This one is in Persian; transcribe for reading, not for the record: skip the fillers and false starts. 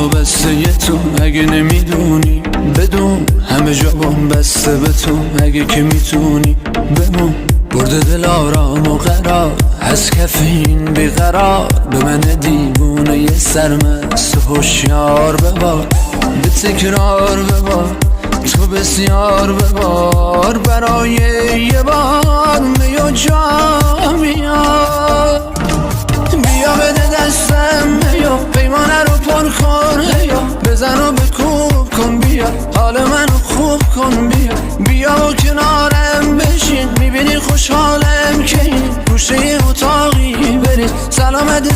وابسته یه تو، اگه نمیدونی بدون همه جا بام بسته به تو، اگه که میتونی بمون. برده دل آرام و قرار از کف این بیقرار، به من دیوونه یه سرمست و هوشیار ببار، به تکرار ببار تو بسیار ببار، برای یه بار می و جام بیار. بیا بده دستم بیا پیمانه رو پر کن، بیا بزن و بکوب کن، بیا حال منو خوب کن، بیا و کنارم بشین، میبینی خوشحالم که این گوشه اتاقی برید سلامت